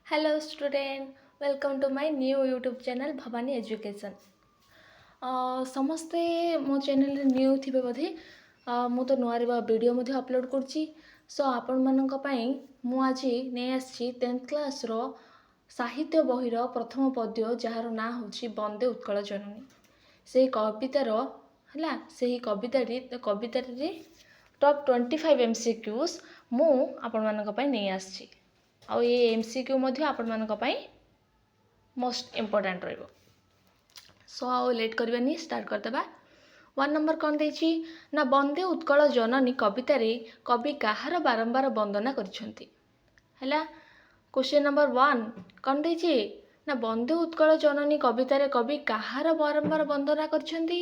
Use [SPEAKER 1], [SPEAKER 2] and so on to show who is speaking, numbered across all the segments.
[SPEAKER 1] Hello student, welcome to my new YouTube channel Bhavani Education. ସମସ୍ତେ ମୋ ଚ୍ୟାନେଲରେ new ଥିବେ ବୋଧେ ମୁଁ ତ ନୂଆ ଭିଡ଼ିଓ ମଧ୍ୟ ଅପଲୋଡ଼ କରୁଛି। ସୋ ଆପଣମାନଙ୍କ ପାଇଁ ମୁଁ ଆଜି ନେଇ ଆସିଛି 10th କ୍ଲାସ୍ର ସାହିତ୍ୟ ବହିର ପ୍ରଥମ ପଦ୍ୟ ଯାହାର ନାଁ ହେଉଛି ବନ୍ଦେ ଉତ୍କଳ ଜନନୀ। ସେହି କବିତାର ସେହି କବିତାରେ ଟପ୍ 25 MCQs ମୁଁ ଆପଣମାନଙ୍କ ପାଇଁ ନେଇ ଆସିଛି। ଆଉ ଏ MCQ ମଧ୍ୟ ଆପଣମାନଙ୍କ ପାଇଁ ମୋଷ୍ଟ ଇମ୍ପୋର୍ଟାଣ୍ଟ ରହିବ। ସୋ ଆଉ ଲେଟ୍ କରିବାନି, ଷ୍ଟାର୍ଟ କରିଦେବା। 1 ନମ୍ବର କ'ଣ ଦେଇଛି ନା ବନ୍ଦେ ଉତ୍କଳ ଜନନୀ କବିତାରେ କବି କାହାର ବାରମ୍ବାର ବନ୍ଦନା କରିଛନ୍ତି। ହେଲା, କ୍ୱେଶ୍ଚିନ୍ ନମ୍ବର 1 କ'ଣ ଦେଇଛି ନା ବନ୍ଦେ ଉତ୍କଳ ଜନନୀ କବିତାରେ କବି କାହାର ବାରମ୍ବାର ବନ୍ଦନା କରିଛନ୍ତି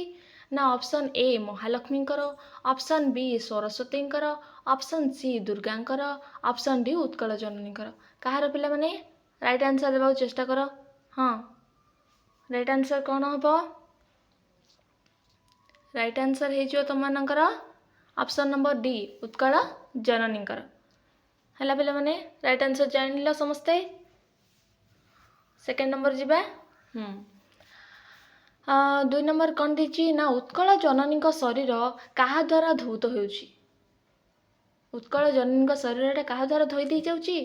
[SPEAKER 1] ନା ଅପସନ୍ ଏ ମହାଲକ୍ଷ୍ମୀଙ୍କର, ଅପସନ୍ ବି ସରସ୍ୱତୀଙ୍କର, ଅପସନ୍ ସି ଦୁର୍ଗାଙ୍କର, ଅପସନ୍ ଡି ଉତ୍କଳ ଜନନୀଙ୍କର। କାହାର ପିଲାମାନେ ରାଇଟ୍ ଆନ୍ସର ଦେବାକୁ ଚେଷ୍ଟା କର। ହଁ, ରାଇଟ୍ ଆନ୍ସର କ'ଣ ହେବ? ରାଇଟ୍ ଆନ୍ସର ହେଇଯିବ ତୁମମାନଙ୍କର ଅପସନ୍ ନମ୍ବର ଡି ଉତ୍କଳ ଜନନୀଙ୍କର। ହେଲା ପିଲାମାନେ, ରାଇଟ୍ ଆନ୍ସର ଜାଣିଲ ସମସ୍ତେ। ସେକେଣ୍ଡ ନମ୍ବର ଯିବା। 2 ନମ୍ବର କ'ଣ ଦେଇଛି ନା ଉତ୍କଳ ଜନନୀଙ୍କ ଶରୀର କାହା ଦ୍ୱାରା ଧୌତ ହେଉଛି। ଉତ୍କଳ ଜନନୀଙ୍କ ଶରୀରଟା କାହା ଦ୍ୱାରା ଧୋଇ ଦେଇଯାଉଛି।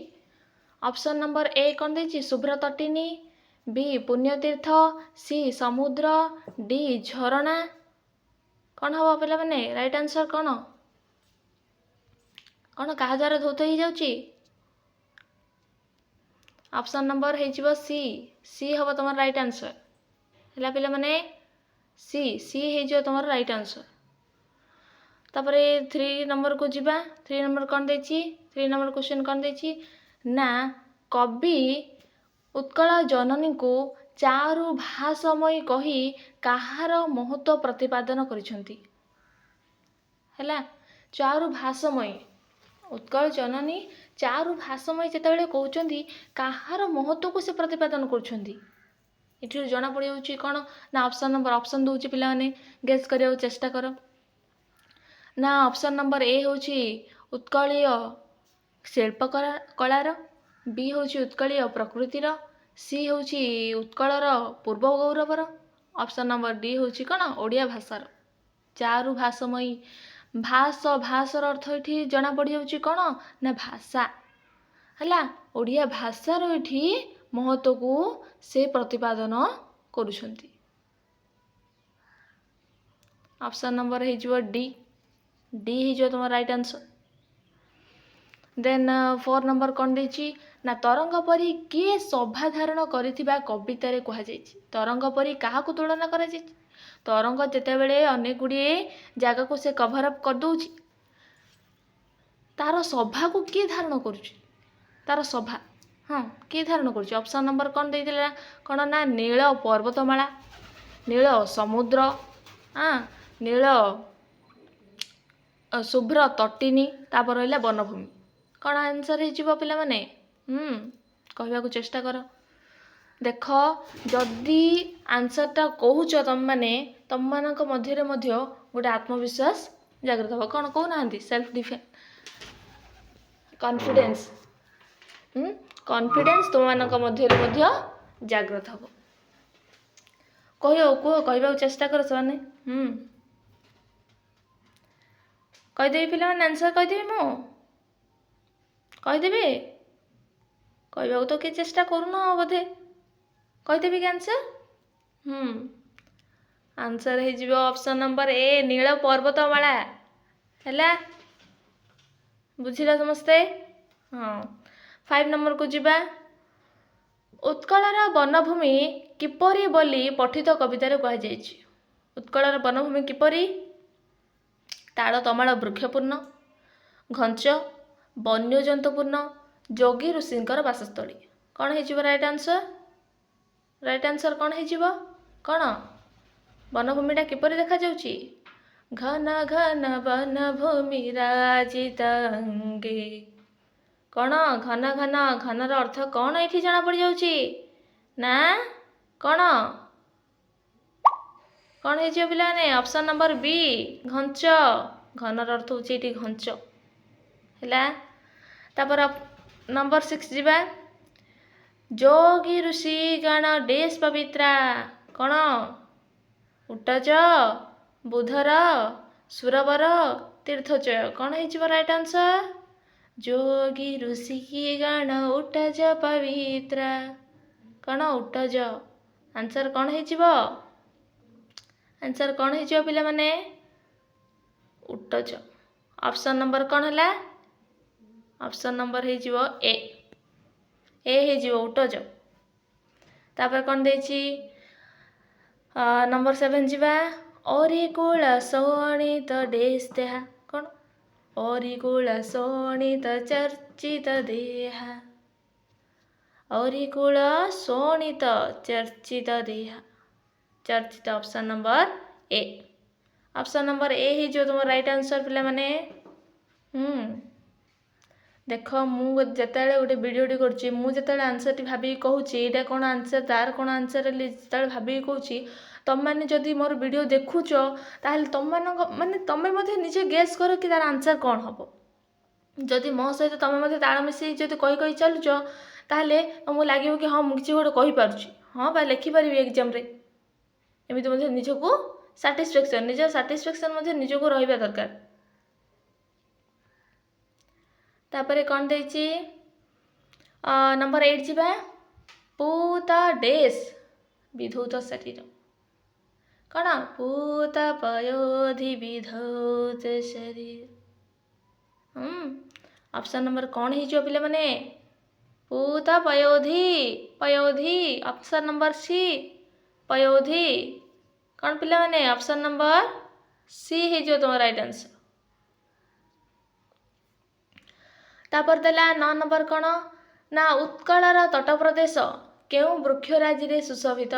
[SPEAKER 1] ଅପସନ୍ ନମ୍ବର ଏ କ'ଣ ଦେଇଛି ଶୁଭ୍ର ତଟିନୀ, ବି ପୁଣ୍ୟତୀର୍ଥ, ସି ସମୁଦ୍ର, ଡି ଝରଣା। କ'ଣ ହେବ ପିଲାମାନେ ରାଇଟ୍ ଆନ୍ସର କ'ଣ? କ'ଣ କାହା ଦ୍ୱାରା ଧୌତ ହେଇଯାଉଛି? ଅପସନ୍ ନମ୍ବର ହେଇଯିବ ସି ହେବ ତୁମର ରାଇଟ୍ ଆନ୍ସର। ହେଲା ପିଲାମାନେ, ସି ହେଇଯିବ ତୁମର ରାଇଟ୍ ଆନ୍ସର। ତାପରେ 3 ନମ୍ବରକୁ ଯିବା। 3 ନମ୍ବର କ'ଣ ଦେଇଛି? 3 ନମ୍ବର କ୍ୱେଶ୍ଚନ୍ କ'ଣ ଦେଇଛି ନା କବି ଉତ୍କଳ ଜନନୀଙ୍କୁ ଚାରୁ ଭାଷମୟୀ କହି କାହାର ମହତ୍ତ୍ୱ ପ୍ରତିପାଦନ କରିଛନ୍ତି। ହେଲା, ଚାରୁ ଭାଷମୟୀ, ଉତ୍କଳ ଜନନୀ ଚାରୁ ଭାଷମୟୀ ଯେତେବେଳେ କହୁଛନ୍ତି କାହାର ମହତ୍ତ୍ୱକୁ ସେ ପ୍ରତିପାଦନ କରୁଛନ୍ତି। ଏଥିରୁ ଜଣାପଡ଼ିଯାଉଛି କ'ଣ ନା ଅପସନ୍ ଦେଉଛି, ପିଲାମାନେ ଗେସ୍ କରିବାକୁ ଚେଷ୍ଟା କର। ନା ଅପସନ୍ ନମ୍ବର ଏ ହେଉଛି ଉତ୍କଳୀୟ ଶିଳ୍ପକଳାର, ବି ହେଉଛି ଉତ୍କଳୀୟ ପ୍ରକୃତିର, ସି ହେଉଛି ଉତ୍କଳର ପୂର୍ବ ଗୌରବର, ଅପସନ୍ ନମ୍ବର ଡି ହେଉଛି କ'ଣ ଓଡ଼ିଆ ଭାଷାର। ଚାରୁ ଭାଷମୟୀ, ଭାଷର ଅର୍ଥ ଏଠି ଜଣାପଡ଼ିଯାଉଛି କ'ଣ ନା ଭାଷା। ହେଲା, ଓଡ଼ିଆ ଭାଷାର ଏଠି ମହତ୍ତ୍ୱକୁ ସେ ପ୍ରତିପାଦନ କରୁଛନ୍ତି। ଅପସନ୍ ନମ୍ବର ହେଇଯିବ ଡି ହେଇଯିବ ତୁମର ରାଇଟ୍ ଆନ୍ସର। ଦେନ୍ 4 ନମ୍ବର କ'ଣ ଦେଇଛି ନା ତରଙ୍ଗ ପରି କିଏ ଶୋଭା ଧାରଣ କରିଥିବା କବିତାରେ କୁହାଯାଇଛି। ତରଙ୍ଗ ପରି କାହାକୁ ତୁଳନା କରାଯାଇଛି? ତରଙ୍ଗ ଯେତେବେଳେ ଅନେକ ଗୁଡ଼ିଏ ଜାଗାକୁ ସେ କଭର ଅପ୍ କରିଦେଉଛି, ତାର ଶୋଭାକୁ କିଏ ଧାରଣ କରୁଛି? ତାର ଶୋଭା କିଏ ଧାରଣ କରୁଛି? ଅପସନ୍ ନମ୍ବର କ'ଣ ଦେଇଥିଲା କ'ଣ ନା ନୀଳ ପର୍ବତମାଳା, ନୀଳ ସମୁଦ୍ର, ନୀଳ ଶୁଭ୍ର ତଟିନୀ, ତାପରେ ରହିଲା ବନଭୂମି। କ'ଣ ଆନ୍ସର ହେଇଯିବ ପିଲାମାନେ? କହିବାକୁ ଚେଷ୍ଟା କର। ଦେଖ, ଯଦି ଆନ୍ସରଟା କହୁଛ ତମମାନଙ୍କ ମଧ୍ୟରେ ମଧ୍ୟ ଗୋଟେ ଆତ୍ମବିଶ୍ୱାସ ଜାଗ୍ରତ ହେବ। କ'ଣ କହୁନାହାନ୍ତି? ସେଲ୍ଫ ଡିଫେନ୍ସ, କନଫିଡେନ୍ସ ତୁମମାନଙ୍କ ମଧ୍ୟରେ ମଧ୍ୟ ଜାଗ୍ରତ ହେବ। କହିବାକୁ ଚେଷ୍ଟା କର ସେମାନେ। କହିଦେବି ପିଲାମାନେ, ଆନ୍ସର କହିଦେବି, ମୁଁ କହିଦେବି। କହିବାକୁ ତ କିଏ ଚେଷ୍ଟା କରୁନ ବୋଧେ। କହିଦେବି କି ଆନ୍ସର? ଆନ୍ସର ହେଇଯିବ ଅପସନ୍ ନମ୍ବର ଏ ନୀଳ ପର୍ବତମାଳା। ହେଲା, ବୁଝିଲ ସମସ୍ତେ? 5 ନମ୍ବରକୁ ଯିବା। ଉତ୍କଳର ବନଭୂମି କିପରି ବୋଲି ପଠିତ କବିତାରେ କୁହାଯାଇଛି। ଉତ୍କଳର ବନଭୂମି କିପରି? ତାଳ ତମାଳ ବୃକ୍ଷପୂର୍ଣ୍ଣ, ଘଞ୍ଚ, ବନ୍ୟଜନ୍ତୁପୂର୍ଣ୍ଣ, ଯୋଗୀ ଋଷିଙ୍କର ବାସସ୍ଥଳୀ। କ'ଣ ହେଇଯିବ ରାଇଟ୍ ଆନ୍ସର? ରାଇଟ୍ ଆନ୍ସର କ'ଣ ହେଇଯିବ? କ'ଣ ବନଭୂମିଟା କିପରି ଦେଖାଯାଉଛି? ଘନ ଘନ ବନଭୂମି ରାଜିତ ଅଙ୍ଗେ। କ'ଣ ଘନ ଘନର ଅର୍ଥ କ'ଣ ଏଠି ଜଣାପଡ଼ିଯାଉଛି ନା କ'ଣ ହେଇଯିବ ପିଲାମାନେ? ଅପସନ୍ ନମ୍ବର ବି ଘଞ୍ଚ। ଘନର ଅର୍ଥ ହେଉଛି ଏଠି ଘଞ୍ଚ। ହେଲା, ତାପରେ ନମ୍ବର 6 ଯିବା। ଯୋଗୀ ଋଷି ଗଣ ଡେସ୍ ପବିତ୍ରା କ'ଣ ଉଟଜ ବୁଧର ସୁରବର ତୀର୍ଥଚୟ କ'ଣ ହେଇଯିବ ରାଇଟ୍ ଆନ୍ସର୍? ଯୋଗୀ ଋଷି ଗଣ ଉଟଜ ପବିତ୍ରା କ'ଣ ଉଟଜ ଆନ୍ସର୍ କ'ଣ ହେଇଯିବ? ଆନ୍ସର୍ କ'ଣ ହେଇଯିବ ପିଲାମାନେ? ଉଟଜ। ଅପସନ୍ ନମ୍ବର କ'ଣ ହେଲା? ଅପସନ୍ ନମ୍ବର ହେଇଯିବ ଏ ହେଇଯିବ ଉଟଜ। ତାପରେ କ'ଣ ଦେଇଛି ନମ୍ବର 7 ଯିବା। ଅରିକୁଳ ଶୋଣିତ ଡେସ୍ ଦେହା କ'ଣ ଅରିକୁଳ ଶୋଣିତ ଚର୍ଚ୍ଚିତ ଦେହା ଅରିକୁଳ ଶୋଣିତ ଚର୍ଚ୍ଚିତ ଦେହା ଚର୍ଚ୍ଚିତ option number A. Option number A ହେଇଯିବ ତୁମ ରାଇଟ୍ ଆନ୍ସର୍ ପିଲାମାନେ। ଦେଖ ମୁଁ ଯେତେବେଳେ ଗୋଟେ ଭିଡ଼ିଓଟି କରୁଛି ମୁଁ ଯେତେବେଳେ ଆନ୍ସର୍ଟି ଭାବିକି କହୁଛି ଏଇଟା କ'ଣ ଆନ୍ସର୍ ତାର କ'ଣ ଆନ୍ସର୍ ହେଲେ ଯେତେବେଳେ ଭାବିକି କହୁଛି ତମମାନେ ଯଦି ମୋର ଭିଡ଼ିଓ ଦେଖୁଛ ତାହେଲେ ତମମାନଙ୍କ ମାନେ ତମେ ମଧ୍ୟ ନିଜେ ଗେସ୍ କର କି ତାର ଆନ୍ସର୍ କ'ଣ ହେବ। ଯଦି ମୋ ସହିତ ତମେ ମଧ୍ୟ ତାଳ ମିଶେଇ ଯଦି କହି ଚାଲୁଛ ତାହେଲେ ତମକୁ ଲାଗିବ କି ହଁ ମୁଁ କିଛି ଗୋଟେ କହିପାରୁଛି ହଁ ବା ଲେଖିପାରିବି ଏକ୍ଜାମ୍ରେ। ଏମିତି ମଧ୍ୟ ନିଜକୁ ସାଟିସ୍ଫ୍ୟାକ୍ସନ୍ ନିଜ ସାଟିସ୍ଫ୍ୟାକ୍ସନ୍ ମଧ୍ୟ ନିଜକୁ ରହିବା ଦରକାର। ତାପରେ କ'ଣ ଦେଇଛି ନମ୍ବର 8 ଯିବା। ପୂତ ଡେସ୍ ବିଧୌତ ଶରୀର କ'ଣ ପୂତ ପୟୋଧି ବିଧୌତ ଶରୀର ଅପସନ୍ ନମ୍ବର କ'ଣ ହେଇଯିବ ପିଲାମାନେ? ପୂତ ପୟୋଧି ଅପସନ୍ ନମ୍ବର ସି ପୟୋଧି କ'ଣ ପିଲାମାନେ? ଅପସନ୍ ନମ୍ବର ସି ହେଇଯିବ ତୁମ ରାଇଟ୍ ଆନ୍ସର୍। ତାପରେ ଦେଲା 9 ନମ୍ବର କ'ଣ ନା ଉତ୍କଳର ତଟପ୍ରଦେଶ କେଉଁ ବୃକ୍ଷରାଜିରେ ସୁଶୋଭିତ?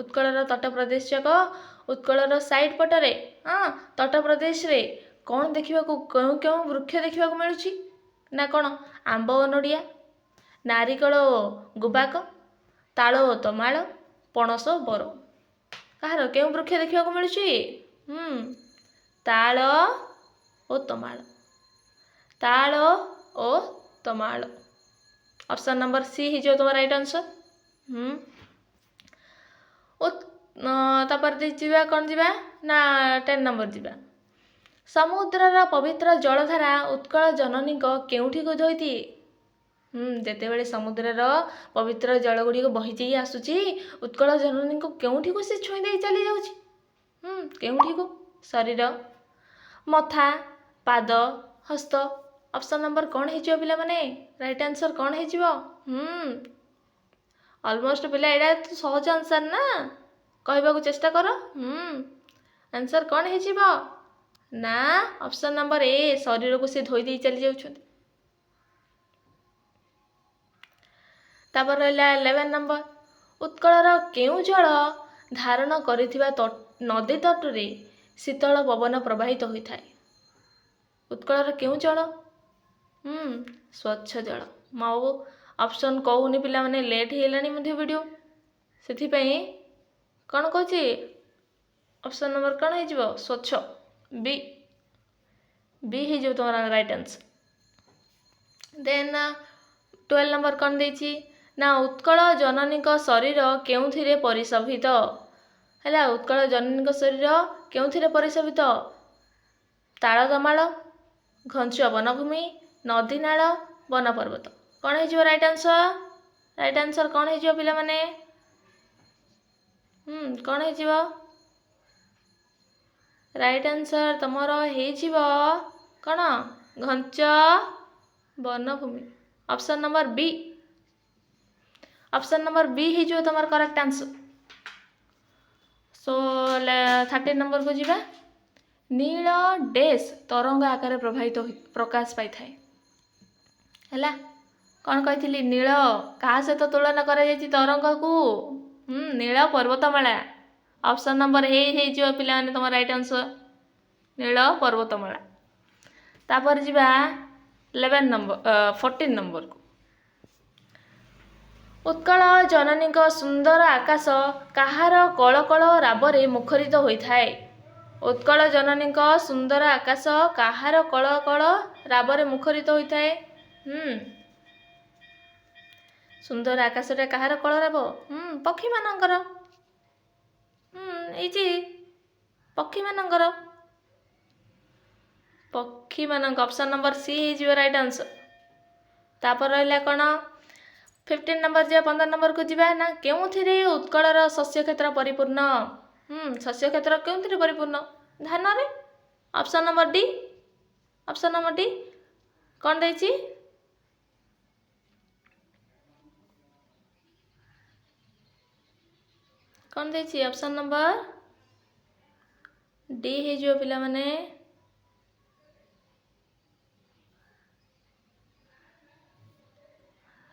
[SPEAKER 1] ଉତ୍କଳର ତଟପ୍ରଦେଶ ଯାକ ଉତ୍କଳର ସାଇଡ୍ ପଟରେ ତଟପ୍ରଦେଶରେ କ'ଣ ଦେଖିବାକୁ କେଉଁ ବୃକ୍ଷ ଦେଖିବାକୁ ମିଳୁଛି ନା କ'ଣ ଆମ୍ବ ଓ ନଡ଼ିଆ ନାରିକଳ ଓ ଗୁବାକ ତାଳ ଓ ତମାଳ ପଣସ ଓ ବର କାହାର କେଉଁ ବୃକ୍ଷ ଦେଖିବାକୁ ମିଳୁଛି? ତାଳ ଓ ତମାଳ ତାଳ ଓ ତମାଳ ଅପସନ୍ ନମ୍ବର ସି ହେଇଯିବ ତୁମ ରାଇଟ୍ ଆନ୍ସର୍। ତାପରେ ଯିବା କ'ଣ ଯିବା ନା 10 ନମ୍ବର ଯିବା। ସମୁଦ୍ରର ପବିତ୍ର ଜଳଧାରା ଉତ୍କଳ ଜନନୀଙ୍କ କେଉଁଠିକୁ ଧୋଇଦିଏ? ଯେତେବେଳେ ସମୁଦ୍ରର ପବିତ୍ର ଜଳ ଗୁଡ଼ିକ ବହିଯାଇ ଆସୁଛି ଉତ୍କଳ ଜନନୀଙ୍କୁ କେଉଁଠିକୁ ସେ ଛୁଇଁ ଦେଇ ଚାଲି ଯାଉଛି? କେଉଁଠିକୁ? ଶରୀର ମଥା ପାଦ ହସ୍ତ ଅପସନ୍ ନମ୍ବର କ'ଣ ହେଇଯିବ ପିଲାମାନେ? ରାଇଟ୍ ଆନ୍ସର୍ କ'ଣ ହେଇଯିବ? ଅଲମୋଷ୍ଟ ପିଲା ଏଇଟା ସହଜ ଆନ୍ସର୍ ନା କହିବାକୁ ଚେଷ୍ଟା କର। ଆନ୍ସର୍ କ'ଣ ହେଇଯିବ ନା ଅପସନ୍ ନମ୍ବର ଏ ଶରୀରକୁ ସେ ଧୋଇ ଦେଇ ଚାଲି ଯାଉଛନ୍ତି। ତାପରେ ରହିଲା 11 ନମ୍ବର ଉତ୍କଳର କେଉଁ ଜଳ ଧାରଣ କରିଥିବା ନଦୀ ତଟରେ ଶୀତଳ ପବନ ପ୍ରବାହିତ ହୋଇଥାଏ? ଉତ୍କଳର କେଉଁ ଜଳ? ସ୍ୱଚ୍ଛ ଜଳ। ମୁଁ ଆଉ ଅପସନ୍ କହୁନି ପିଲାମାନେ ଲେଟ୍ ହେଇଗଲାଣି ମଧ୍ୟ ଭିଡ଼ିଓ ସେଥିପାଇଁ କ'ଣ କହୁଛି ଅପସନ୍ ନମ୍ବର କ'ଣ ହେଇଯିବ? ସ୍ୱଚ୍ଛ ବି ହେଇଯିବ ତୁମର ରାଇଟ୍ ଆନ୍ସର୍। ଦେନ୍ 12 ନମ୍ବର କ'ଣ ଦେଇଛି ନା ଉତ୍କଳ ଜନନୀଙ୍କ ଶରୀର କେଉଁଥିରେ ପରିଶୋଭିତ ହେଲା? ଉତ୍କଳ ଜନନୀଙ୍କ ଶରୀର କେଉଁଥିରେ ପରିଶୋଭିତ? ତାଳ ତମାଳ ଘଞ୍ଚ ବନଭୂମି ନଦୀ ନାଳ ବନ ପର୍ବତ କ'ଣ ହେଇଯିବ ରାଇଟ୍ ଆନ୍ସର୍? ରାଇଟ୍ ଆନ୍ସର୍ କ'ଣ ହେଇଯିବ ପିଲାମାନେ? କ'ଣ ହେଇଯିବ? ରାଇଟ୍ ଆନ୍ସର୍ ତମର ହେଇଯିବ କ'ଣ ଘଞ୍ଚ ବନଭୂମି ଅପସନ୍ ନମ୍ବର ବି। ଅପସନ୍ ନମ୍ବର ବି ହେଇଯିବ ତମର କରେକ୍ଟ ଆନ୍ସର୍। ସୋ 13 ନମ୍ବରକୁ ଯିବା। ନୀଳ ଡେସ୍ ତରଙ୍ଗ ଆକାରରେ ପ୍ରକାଶ ପାଇଥାଏ ହେଲା। କ'ଣ କହିଥିଲି? ନୀଳ କାହା ସହିତ ତୁଳନା କରାଯାଇଛି ତରଙ୍ଗକୁ? ନୀଳ ପର୍ବତମାଳା ଅପସନ୍ ନମ୍ବର ହେଇଯିବ ପିଲାମାନେ ତମ ରାଇଟ୍ ଆନ୍ସର୍ ନୀଳ ପର୍ବତମାଳା। ତାପରେ ଯିବା 14 ନମ୍ବରକୁ। ଉତ୍କଳ ଜନନୀଙ୍କ ସୁନ୍ଦର ଆକାଶ କାହାର କଳକଳ ରାବରେ ମୁଖରିତ ହୋଇଥାଏ? ଉତ୍କଳ ଜନନୀଙ୍କ ସୁନ୍ଦର ଆକାଶ କାହାର କଳକଳ ରାବରେ ମୁଖରିତ ହୋଇଥାଏ? ସୁନ୍ଦର ଆକାଶଟା କାହାର କଳରାବ? ପକ୍ଷୀମାନଙ୍କର। ଏଇଠି ପକ୍ଷୀମାନଙ୍କର। ପକ୍ଷୀମାନଙ୍କ ଅପସନ୍ ନମ୍ବର ସି ହେଇଯିବ ରାଇଟ୍ ଆନ୍ସର୍। ତାପରେ ରହିଲା କ'ଣ? 15 ନମ୍ବର ଯିବା, 15 ନମ୍ବରକୁ ଯିବା ନା କେଉଁଥିରେ ଉତ୍କଳର ଶସ୍ୟ କ୍ଷେତ୍ର ପରିପୂର୍ଣ୍ଣ? ଶସ୍ୟ କ୍ଷେତ୍ର କେଉଁଥିରେ ପରିପୂର୍ଣ୍ଣ? ଧାନରେ। Option number D. Option number D କ'ଣ ଦେଇଛି? କ'ଣ ଦେଇଛି? ଅପସନ୍ ନମ୍ବର ଡି ହେଇଯିବ ପିଲାମାନେ।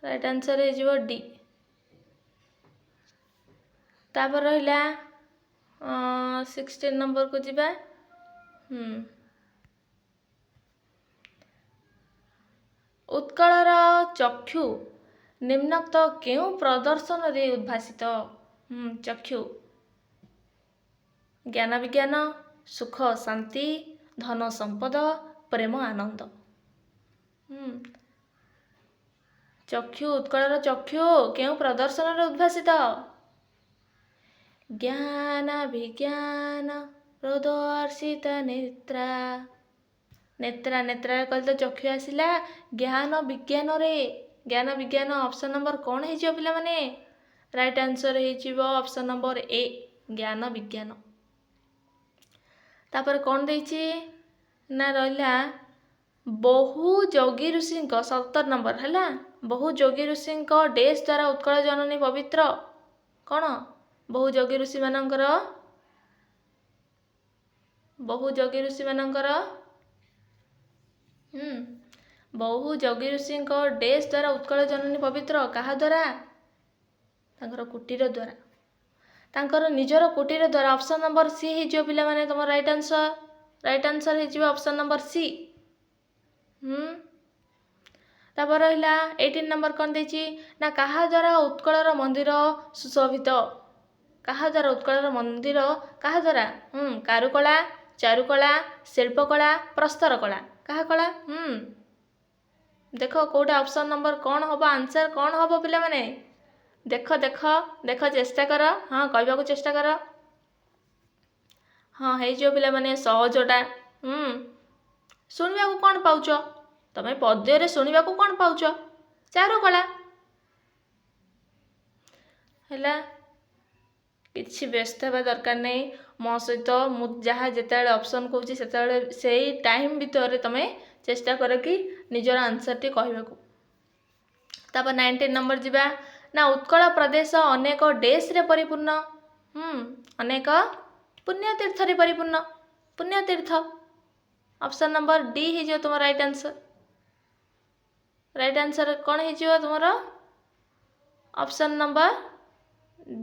[SPEAKER 1] ରାଇଟ୍ ଆନ୍ସର୍ ହେଇଯିବ ଡି। ତାପରେ ରହିଲା 16 ନମ୍ବରକୁ ଯିବା। ଉତ୍କଳର ଚକ୍ଷୁ ନିମ୍ନୋକ୍ତ କେଉଁ ପ୍ରଦର୍ଶନରେ ଉଦ୍ଭାସିତ? ଚକ୍ଷୁ ଜ୍ଞାନ ବିଜ୍ଞାନ, ସୁଖ ଶାନ୍ତି, ଧନ ସମ୍ପଦ, ପ୍ରେମ ଆନନ୍ଦ। ଚକ୍ଷୁ, ଉତ୍କଳର ଚକ୍ଷୁ କେଉଁ ପ୍ରଦର୍ଶନରେ ଉଦ୍ଭାସିତ? ଜ୍ଞାନ ବିଜ୍ଞାନ ପ୍ରଦର୍ଶିତ ନେତ୍ରା। ନେତ୍ରାରେ କହିଲେ ତ ଚକ୍ଷୁ ଆସିଲା। ଜ୍ଞାନ ବିଜ୍ଞାନରେ, ଜ୍ଞାନ ବିଜ୍ଞାନ ଅପସନ୍ ନମ୍ବର କ'ଣ ହେଇଯିବ ପିଲାମାନେ? ରାଇଟ୍ ଆନ୍ସର୍ ହେଇଯିବ ଅପସନ୍ ନମ୍ବର ଏ, ଜ୍ଞାନ ବିଜ୍ଞାନ। ତାପରେ କ'ଣ ଦେଇଛି ନା ରହିଲା ବହୁ ଯୋଗୀ ଋଷିଙ୍କ 17 ନମ୍ବର ହେଲା। ବହୁ ଯୋଗୀ ଋଷିଙ୍କ ଡେସ୍ ଦ୍ୱାରା ଉତ୍କଳ ଜନନୀ ପବିତ୍ର। କ'ଣ? ବହୁ ଯୋଗୀ ଋଷିମାନଙ୍କର ବହୁ ଯୋଗୀ ଋଷିଙ୍କ ଡେସ୍ ଦ୍ୱାରା ଉତ୍କଳ ଜନନୀ ପବିତ୍ର। କାହା ଦ୍ୱାରା? ତାଙ୍କର କୁଟୀର ଦ୍ୱାରା, ତାଙ୍କର ନିଜର କୁଟୀର ଦ୍ୱାରା। ଅପସନ୍ ନମ୍ବର ସି ହେଇଯିବ ପିଲାମାନେ ତମ ରାଇଟ୍ ଆନ୍ସର୍। ରାଇଟ୍ ଆନ୍ସର୍ ହେଇଯିବ ଅପସନ୍ ନମ୍ବର ସି। ତାପରେ ରହିଲା 18 ନମ୍ବର କ'ଣ ଦେଇଛି ନା କାହା ଦ୍ୱାରା ଉତ୍କଳର ମନ୍ଦିର ସୁଶୋଭିତ? କାହା ଦ୍ୱାରା ଉତ୍କଳର ମନ୍ଦିର କାହା ଦ୍ୱାରା? କାରୁକଳା, ଚାରୁକଳା, ଶିଳ୍ପକଳା, ପ୍ରସ୍ତର କଳା। କାହା କଳା? ଦେଖ କୋଉଟା ଅପସନ୍ ନମ୍ବର କ'ଣ ହବ? ଆନ୍ସର୍ କ'ଣ ହବ ପିଲାମାନେ? ଦେଖ ଦେଖ ଦେଖ ଚେଷ୍ଟା କର। କହିବାକୁ ଚେଷ୍ଟା କର। ହେଇଯିବ ପିଲାମାନେ ସହଜଟା। ଶୁଣିବାକୁ କ'ଣ ପାଉଛ? ତମେ ପଦ୍ୟରେ ଶୁଣିବାକୁ କ'ଣ ପାଉଛ? ଚାରୁକଳା ହେଲା। କିଛି ବ୍ୟସ୍ତ ହେବା ଦରକାର ନାହିଁ। ମୋ ସହିତ ମୁଁ ଯାହା ଯେତେବେଳେ ଅପସନ୍ କହୁଛି ସେତେବେଳେ ସେଇ ଟାଇମ୍ ଭିତରେ ତମେ ଚେଷ୍ଟା କର କି ନିଜର ଆନ୍ସର୍ଟି କହିବାକୁ। ତାପରେ 19 ନମ୍ବର ଯିବା ନା ଉତ୍କଳ ପ୍ରଦେଶ ଅନେକ ଡେସ୍ରେ ପରିପୂର୍ଣ୍ଣ। ଅନେକ ପୁଣ୍ୟତୀର୍ଥରେ ପରିପୂର୍ଣ୍ଣ। ପୁଣ୍ୟତୀର୍ଥ ଅପସନ୍ ନମ୍ବର ଡି ହେଇଯିବ ତୁମ ରାଇଟ୍ ଆନ୍ସର୍। ରାଇଟ୍ ଆନ୍ସର୍ କ'ଣ ହେଇଯିବ ତୁମର? Option number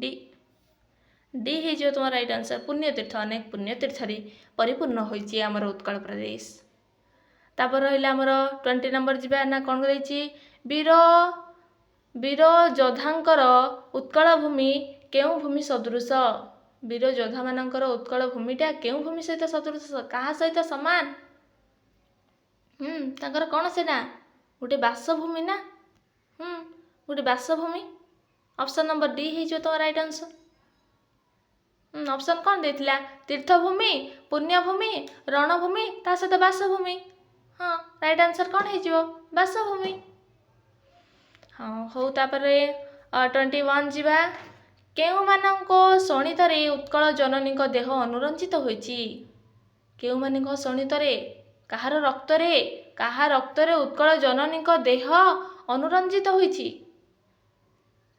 [SPEAKER 1] D. ଡି ହେଇଯିବ ତୁମ ରାଇଟ୍ ଆନ୍ସର୍। ପୁଣ୍ୟତୀର୍ଥ, ଅନେକ ପୁଣ୍ୟତୀର୍ଥରେ ପରିପୂର୍ଣ୍ଣ ହୋଇଛି ଆମର ଉତ୍କଳ ପ୍ରଦେଶ। ତାପରେ ରହିଲା ଆମର 20 ନମ୍ବର ଯିବା ନା କ'ଣ ଦେଇଛି? ବୀର ଯୋଦ୍ଧାଙ୍କର ଉତ୍କଳ ଭୂମି କେଉଁ ଭୂମି ସଦୃଶ? ବୀର ଯୋଦ୍ଧାମାନଙ୍କର ଉତ୍କଳ ଭୂମିଟା କେଉଁ ଭୂମି ସହିତ ସଦୃଶ? କାହା ସହିତ ସମାନ? ତାଙ୍କର କ'ଣ ସେଟା? ଗୋଟେ ବାସଭୂମି ନା? ଗୋଟେ ବାସଭୂମି। ଅପସନ୍ ନମ୍ବର ଡି ହେଇଯିବ ତୁମ ରାଇଟ୍ ଆନ୍ସର୍। ଅପସନ୍ କ'ଣ ଦେଇଥିଲା? ତୀର୍ଥଭୂମି, ପୁଣ୍ୟଭୂମି, ରଣଭୂମି, ତା ସହିତ ବାସଭୂମି। ରାଇଟ୍ ଆନ୍ସର୍ କ'ଣ ହେଇଯିବ? ବାସଭୂମି। ହଉ ତାପରେ 21 ଯିବା। କେଉଁମାନଙ୍କ ଶୋଣିତରେ ଉତ୍କଳ ଜନନୀଙ୍କ ଦେହ ଅନୁରଞ୍ଜିତ ହୋଇଛି? କେଉଁମାନଙ୍କ ଶୋଣିତରେ? କାହାର ରକ୍ତରେ? କାହା ରକ୍ତରେ ଉତ୍କଳ ଜନନୀଙ୍କ ଦେହ ଅନୁରଞ୍ଜିତ ହୋଇଛି?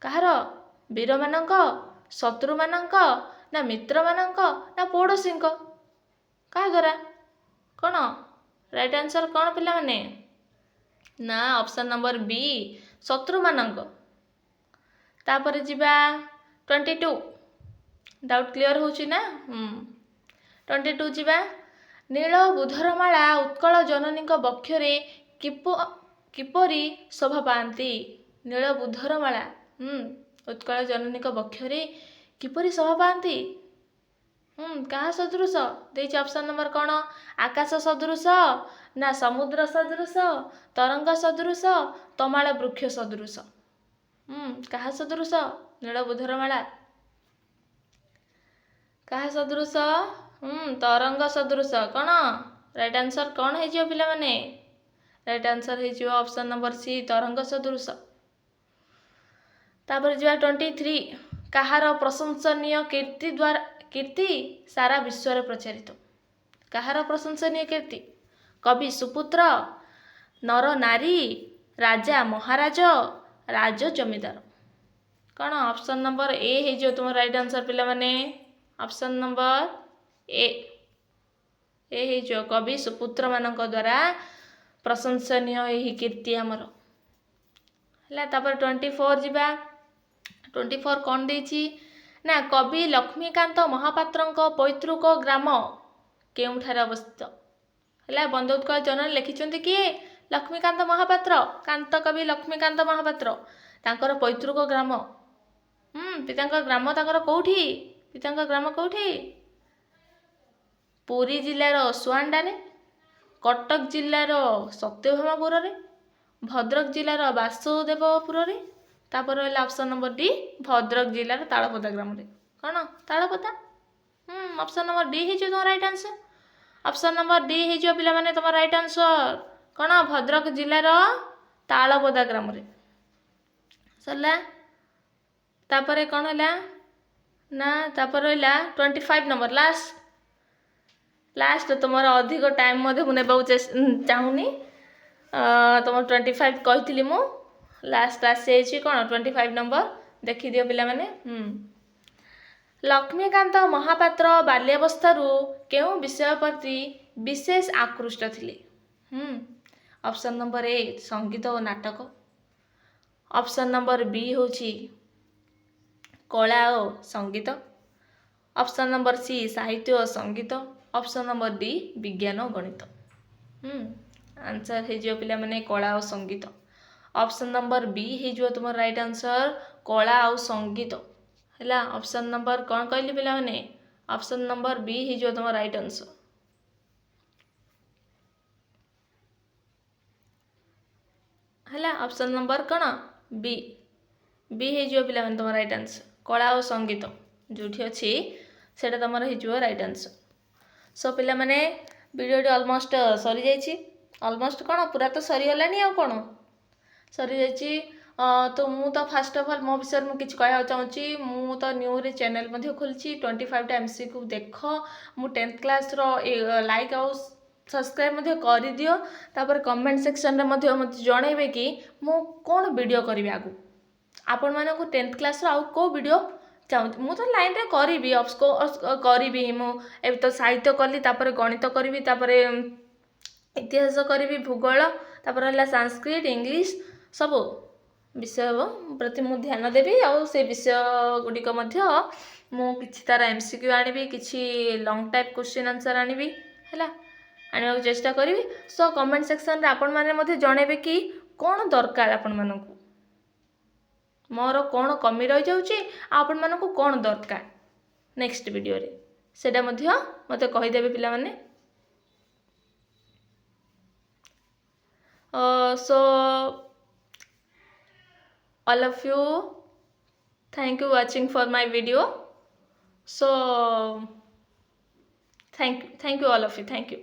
[SPEAKER 1] କାହାର? ବୀରମାନଙ୍କ, ଶତ୍ରୁମାନଙ୍କ, ନା ମିତ୍ରମାନଙ୍କ, ନା ପଡ଼ୋଶୀଙ୍କ? କାହା ଦ୍ୱାରା? କ'ଣ? ରାଇଟ୍ ଆନ୍ସର୍ କ'ଣ ପିଲାମାନେ? ନା ଅପସନ୍ ନମ୍ବର ବି, ଶତ୍ରୁମାନଙ୍କ। ତାପରେ ଯିବା 22। ଡାଉଟ୍ କ୍ଲିଅର୍ ହେଉଛି ନା? 22 ଯିବା। ନୀଳ ବୁଧରମାଳା ଉତ୍କଳ ଜନନୀଙ୍କ ବକ୍ଷରେ କିପରି ଶୋଭା ପାଆନ୍ତି? ନୀଳ ବୁଧରମାଳା ଉତ୍କଳ ଜନନୀଙ୍କ ବକ୍ଷରେ କିପରି ଶୋଭା ପାଆନ୍ତି? କାହା ସଦୃଶ ଦେଇଛି? ଅପସନ୍ ନମ୍ବର କ'ଣ? ଆକାଶ ସଦୃଶ, ନା ସମୁଦ୍ର ସଦୃଶ, ତରଙ୍ଗ ସଦୃଶ, ତମାଳ ବୃକ୍ଷ ସଦୃଶ। କାହା ସଦୃଶ? ନୀଳବୁଧର ମାଳା। କାହା ସଦୃଶ? ତରଙ୍ଗ ସଦୃଶ। କ'ଣ ରାଇଟ୍ ଆନ୍ସର କ'ଣ ହେଇଯିବ ପିଲାମାନେ? ରାଇଟ୍ ଆନ୍ସର ହେଇଯିବ ଅପସନ୍ ନମ୍ବର ସି, ତରଙ୍ଗ ସଦୃଶ। ତାପରେ ଯିବା 23। କାହାର ପ୍ରଶଂସନୀୟ କୀର୍ତ୍ତି ସାରା ବିଶ୍ୱରେ ପ୍ରଚାରିତ? କାହାର ପ୍ରଶଂସନୀୟ କୀର୍ତ୍ତି? କବି ସୁପୁତ୍ର, ନର ନାରୀ, ରାଜା ମହାରାଜ, ରାଜ ଜମିଦାର। କ'ଣ ଅପସନ୍ ନମ୍ବର ଏ ହେଇଯିବ ତୁମର ରାଇଟ୍ ଆନ୍ସର ପିଲାମାନେ? ଅପସନ୍ ନମ୍ବର ଏ ହେଇଯିବ କବି ସୁପୁତ୍ରମାନଙ୍କ ଦ୍ୱାରା ପ୍ରଶଂସନୀୟ ଏହି କୀର୍ତ୍ତି ଆମର ହେଲା। ତାପରେ 24 ଯିବା। 24 କ'ଣ ଦେଇଛି ନା କବି ଲକ୍ଷ୍ମୀକାନ୍ତ ମହାପାତ୍ରଙ୍କ ପୈତୃକ ଗ୍ରାମ କେଉଁଠାରେ ଅବସ୍ଥିତ? ହେଲା। ବନ୍ଦେ ଉତ୍କଳ ଜନନୀ ଲେଖିଛନ୍ତି କିଏ? ଲକ୍ଷ୍ମୀକାନ୍ତ ମହାପାତ୍ର। କାନ୍ତ କବି ଲକ୍ଷ୍ମୀକାନ୍ତ ମହାପାତ୍ର। ତାଙ୍କର ପୈତୃକ ଗ୍ରାମ ପିତାଙ୍କ ଗ୍ରାମ ତାଙ୍କର କୋଉଠି? ପିତାଙ୍କ ଗ୍ରାମ କୋଉଠି? ପୁରୀ ଜିଲ୍ଲାର ସୁଆଣ୍ଡାରେ, କଟକ ଜିଲ୍ଲାର ସତ୍ୟଭାମାପୁରରେ, ଭଦ୍ରକ ଜିଲ୍ଲାର ବାସୁଦେବପୁରରେ। ତାପରେ ରହିଲା ଅପସନ୍ ନମ୍ବର ଡି, ଭଦ୍ରକ ଜିଲ୍ଲାର ତାଳପଦା ଗ୍ରାମରେ। କ'ଣ ତାଳପଦା? ଅପସନ୍ ନମ୍ବର ଡି ହେଇଯିବ ତୁମ right answer. Option number D ହେଇଯିବ ପିଲାମାନେ ତୁମ ରାଇଟ୍ ଆନ୍ସର। କ'ଣ ଭଦ୍ରକ ଜିଲ୍ଲାର ତାଳପଦା ଗ୍ରାମରେ। ସରିଲା। ତାପରେ କ'ଣ ହେଲା ନା ତାପରେ ରହିଲା 25 ନମ୍ବର ଲାଷ୍ଟ ତୁମର ଅଧିକ ଟାଇମ୍ ମଧ୍ୟ ମୁଁ ନେବାକୁ ଚାହୁଁନି। ତୁମର 25 କହିଥିଲି ମୁଁ, ଲାଷ୍ଟ ଆସିଯାଇଛି କ'ଣ 25 ନମ୍ବର ଦେଖିଦିଅ ପିଲାମାନେ। ଲକ୍ଷ୍ମୀକାନ୍ତ ମହାପାତ୍ର ବାଲ୍ୟାବସ୍ଥାରୁ କେଉଁ ବିଷୟ ପ୍ରତି ବିଶେଷ ଆକୃଷ୍ଟ ଥିଲେ? ଅପସନ୍ ନମ୍ବର ଏ ସଙ୍ଗୀତ ଓ ନାଟକ। ଅପସନ୍ ନମ୍ବର ବି ହେଉଛି କଳା ଓ ସଙ୍ଗୀତ। ଅପସନ୍ ନମ୍ବର ସି ସାହିତ୍ୟ ଓ ସଙ୍ଗୀତ। ଅପସନ୍ ନମ୍ବର ଡି ବିଜ୍ଞାନ ଓ ଗଣିତ। ଆନ୍ସର ହେଇଯିବ ପିଲାମାନେ କଳା ଓ ସଙ୍ଗୀତ। ଅପସନ୍ ନମ୍ବର ବି ହେଇଯିବ ତୁମର ରାଇଟ୍ ଆନ୍ସର କଳା ଆଉ ସଙ୍ଗୀତ ହେଲା। ଅପସନ୍ ନମ୍ବର କ'ଣ କହିଲି ପିଲାମାନେ? ଅପସନ୍ ନମ୍ବର ବି ହେଇଯିବ ତୁମର ରାଇଟ୍ ଆନ୍ସର ହେଲା। ଅପସନ୍ ନମ୍ବର କ'ଣ? ବି ହେଇଯିବ ପିଲାମାନେ ତୁମର ରାଇଟ୍ ଆନ୍ସର। କଳା ଓ ସଙ୍ଗୀତ ଯେଉଁଠି ଅଛି ସେଇଟା ତୁମର ହେଇଯିବ ରାଇଟ୍ ଆନ୍ସର। ସୋ ପିଲାମାନେ ଭିଡ଼ିଓଟି ଅଲମୋଷ୍ଟ ସରିଯାଇଛି। ଅଲମୋଷ୍ଟ କ'ଣ ପୁରା ତ ସରିଗଲାଣି ଆଉ କ'ଣ ସରିଯାଇଛି। ତ ମୁଁ ତ ଫାଷ୍ଟ ଅଫ୍ ଅଲ୍ ମୋ ବିଷୟରେ ମୁଁ କିଛି କହିବାକୁ ଚାହୁଁଛି। ମୁଁ ତ ନ୍ୟୁରେ ଚ୍ୟାନେଲ୍ ମଧ୍ୟ ଖୋଲିଛି। 25ଟା MCQ ଦେଖ। ମୁଁ 10th କ୍ଲାସ୍ର ଲାଇକ୍ ଆଉ ସବସ୍କ୍ରାଇବ୍ ମଧ୍ୟ କରିଦିଅ। ତାପରେ କମେଣ୍ଟ ସେକ୍ସନରେ ମଧ୍ୟ ମୋତେ ଜଣାଇବେ କି ମୁଁ କ'ଣ ଭିଡ଼ିଓ କରିବି ଆଗକୁ। ଆପଣମାନଙ୍କୁ 10th କ୍ଲାସ୍ର ଆଉ କେଉଁ ଭିଡ଼ିଓ ଚାହୁଁଛି। ମୁଁ ତ ଲାଇନ୍ରେ କରିବି, କରିବି ମୁଁ ଏବେ ତ ସାହିତ୍ୟ କଲି, ତାପରେ ଗଣିତ କରିବି, ତାପରେ ଇତିହାସ କରିବି, ଭୂଗୋଳ, ତାପରେ ହେଲା ସାଂସ୍କ୍ରିଟ୍, ଇଂଲିଶ ସବୁ ବିଷୟ ପ୍ରତି ମୁଁ ଧ୍ୟାନ ଦେବି। ଆଉ ସେ ବିଷୟ ଗୁଡ଼ିକ ମଧ୍ୟ ମୁଁ କିଛି ତାର MCQ ଆଣିବି, କିଛି ଲଙ୍ଗ୍ ଟାଇପ୍ କ୍ୱେଶ୍ଚିନ୍ ଆନ୍ସର୍ ଆଣିବି ହେଲା, ଆଣିବାକୁ ଚେଷ୍ଟା କରିବି। ସୋ କମେଣ୍ଟ ସେକ୍ସନରେ ଆପଣମାନେ ମଧ୍ୟ ଜଣାଇବେ କି କ'ଣ ଦରକାର ଆପଣମାନଙ୍କୁ, ମୋର କ'ଣ କମି ରହିଯାଉଛି ଆଉ ଆପଣମାନଙ୍କୁ କ'ଣ ଦରକାର ନେକ୍ସଟ ଭିଡ଼ିଓରେ, ସେଇଟା ମଧ୍ୟ ମୋତେ କହିଦେବେ ପିଲାମାନେ। So all of you, thank you watching for my video. So thank you all of you, thank you.